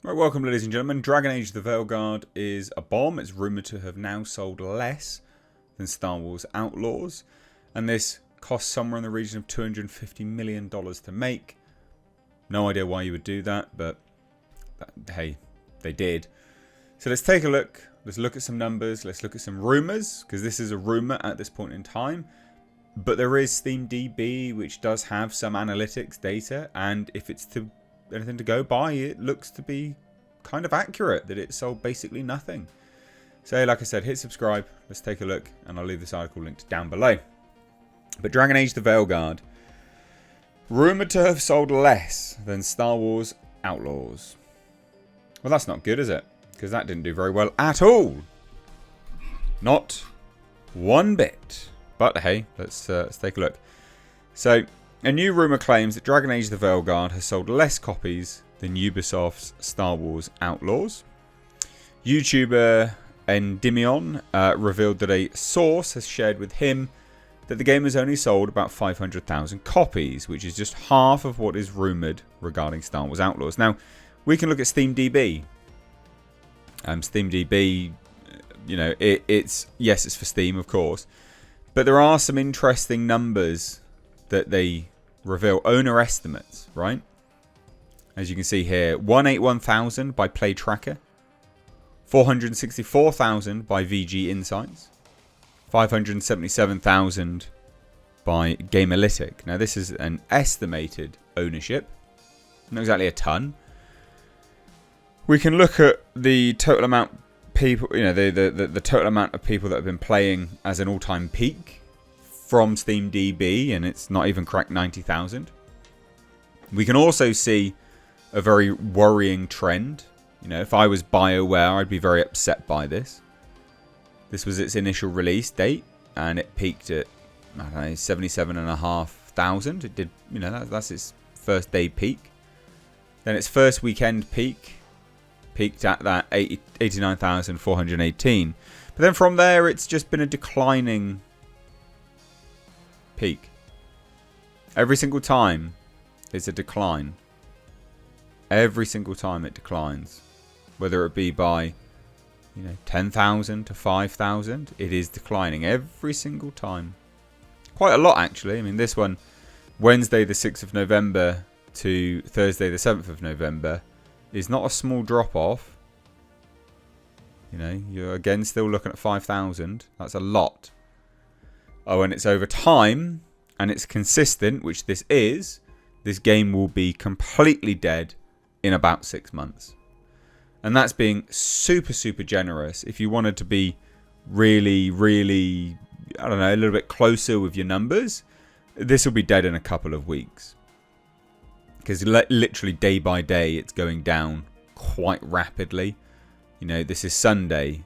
Right, welcome ladies and gentlemen. Dragon Age the Veilguard is a bomb. It's rumoured to have now sold less than Star Wars Outlaws. And this cost somewhere in the region of $250 million to make. No idea why you would do that, but hey, they did. So let's take a look. Let's look at some numbers. Let's look at some rumours, because this is a rumour at this point in time. But there is SteamDB, which does have some analytics data, and if it's anything to go by, it looks to be kind of accurate that it sold basically nothing. So like I said, hit subscribe. Let's take a look, and I'll leave this article linked down below. But Dragon Age the Veilguard, rumoured to have sold less than Star Wars Outlaws. Well, that's not good, is it? Because that didn't do very well at all. Not one bit. But hey, let's take a look. So, a new rumour claims that Dragon Age the Veilguard has sold less copies than Ubisoft's Star Wars Outlaws. YouTuber Endymion revealed that a source has shared with him that the game has only sold about 500,000 copies, which is just half of what is rumoured regarding Star Wars Outlaws. Now, we can look at SteamDB. SteamDB, you know, it's for Steam, of course. But there are some interesting numbers that they reveal. Owner estimates, right? As you can see here, 181,000 by Play Tracker, 464,000 by VG Insights, 577,000 by Gamealytic. Now this is an estimated ownership, not exactly a ton. We can look at the total amount people, you know, the total amount of people that have been playing as an all-time peak from SteamDB, and it's not even cracked 90,000. We can also see a very worrying trend. You know, if I was BioWare, I'd be very upset by this. This was its initial release date, and it peaked at, I don't know, 77,500. It did, you know, that's its first day peak. Then its first weekend peaked at that 89,418. But then from there, it's just been a declining peak. Every single time, it's a decline. Every single time it declines. Whether it be by, you know, 10,000 to 5,000, it is declining every single time. Quite a lot, actually. I mean, this one, Wednesday the 6th of November to Thursday the 7th of November, is not a small drop-off. You know, you're again still looking at 5,000. That's a lot. Oh, and it's over time, and it's consistent, which this is. This game will be completely dead in about 6 months. And that's being super, super generous. If you wanted to be really, really, I don't know, a little bit closer with your numbers, this will be dead in a couple of weeks. Because literally day by day, it's going down quite rapidly. You know, this is Sunday.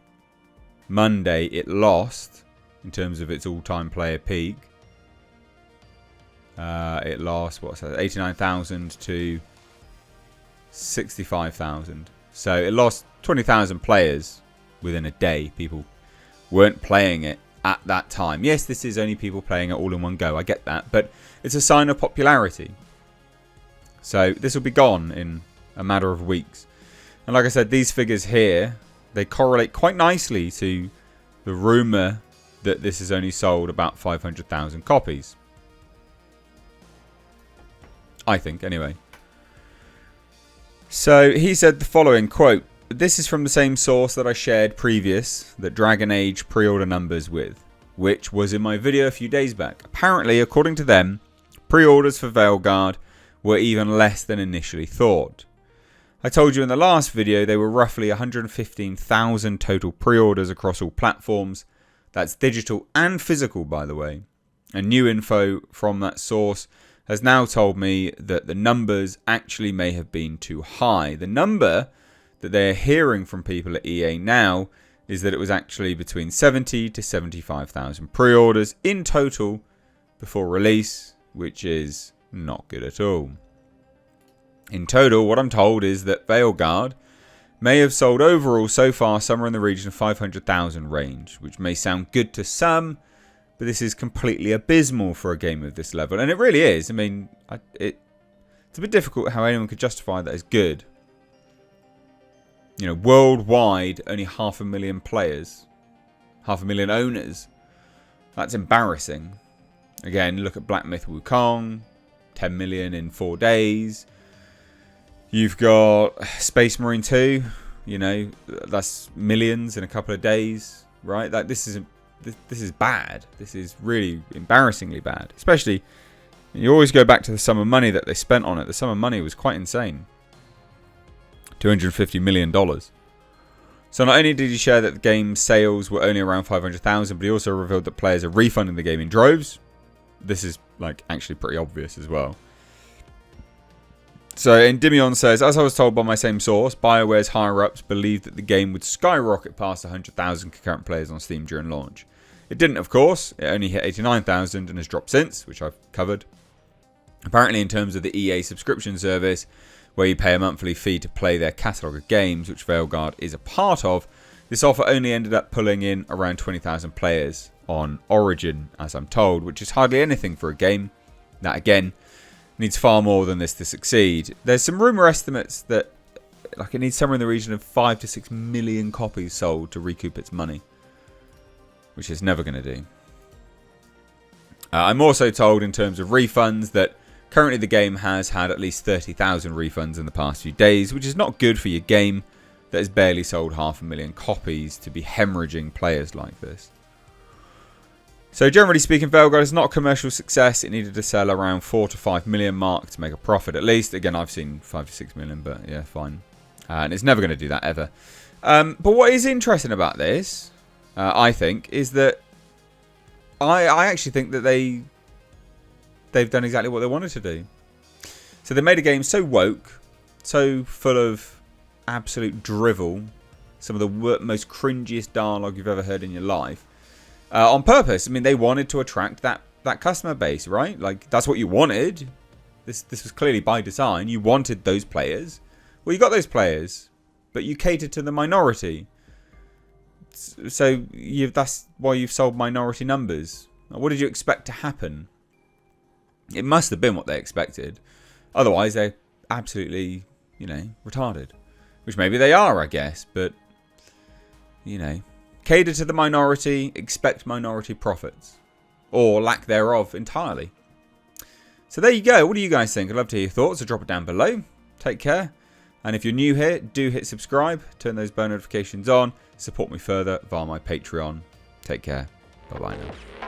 Monday, it lost in terms of its all-time player peak. It lost, what's that, 89,000 to 65,000. So it lost 20,000 players within a day. People weren't playing it at that time. Yes, this is only people playing it all in one go. I get that. But it's a sign of popularity. So this will be gone in a matter of weeks. And like I said, these figures here, they correlate quite nicely to the rumour that this has only sold about 500,000 copies. I think, anyway. So he said the following, quote, "This is from the same source that I shared previous that Dragon Age pre-order numbers with, which was in my video a few days back. Apparently, according to them, pre-orders for Veilguard were even less than initially thought. I told you in the last video they were roughly 115,000 total pre-orders across all platforms. That's digital and physical, by the way. And new info from that source has now told me that the numbers actually may have been too high. The number that they're hearing from people at EA now is that it was actually between 70 to 75,000 pre-orders in total before release, which is not good at all. In total, what I'm told is that Veilguard may have sold overall so far somewhere in the region of 500,000 range, which may sound good to some, but this is completely abysmal for a game of this level. And it really is. I mean, it's a bit difficult how anyone could justify that as good. You know, worldwide, only 500,000 players. 500,000 owners. That's embarrassing. Again, look at Black Myth Wukong. 10 million in 4 days. You've got Space Marine 2. You know, that's millions in a couple of days. Right? Like, this is bad. This is really embarrassingly bad. Especially, you always go back to the sum of money that they spent on it. The sum of money was quite insane. $250 million. So not only did he share that the game's sales were only around 500,000, but he also revealed that players are refunding the game in droves. This is like actually pretty obvious as well. So Endymion says, as I was told by my same source, BioWare's higher-ups believed that the game would skyrocket past 100,000 concurrent players on Steam during launch. It didn't, of course. It only hit 89,000 and has dropped since, which I've covered. Apparently, in terms of the EA subscription service, where you pay a monthly fee to play their catalogue of games, which Veilguard is a part of, this offer only ended up pulling in around 20,000 players on Origin, as I'm told, which is hardly anything for a game that, again, needs far more than this to succeed. There's some rumour estimates that like it needs somewhere in the region of 5 to 6 million copies sold to recoup its money, which it's never going to do. I'm also told in terms of refunds that currently the game has had at least 30,000 refunds in the past few days, which is not good for your game that has barely sold 500,000 copies to be hemorrhaging players like this. So generally speaking, Veilguard is not a commercial success. It needed to sell around 4 to 5 million mark to make a profit at least. Again, I've seen 5 to 6 million, but yeah, fine. And it's never going to do that ever. But what is interesting about this, I think, is that I actually think that they've done exactly what they wanted to do. So they made a game so woke, so full of absolute drivel, some of the most cringiest dialogue you've ever heard in your life, on purpose. I mean, they wanted to attract that customer base, right? Like, that's what you wanted. This was clearly by design. You wanted those players. Well, you got those players, but you catered to the minority. So that's why you've sold minority numbers. What did you expect to happen? It must have been what they expected. Otherwise, they're absolutely, retarded. Which maybe they are, I guess. But, cater to the minority, expect minority profits. Or lack thereof entirely. So there you go. What do you guys think? I'd love to hear your thoughts, so drop it down below. Take care. And if you're new here, do hit subscribe. Turn those bell notifications on. Support me further via my Patreon. Take care. Bye-bye now.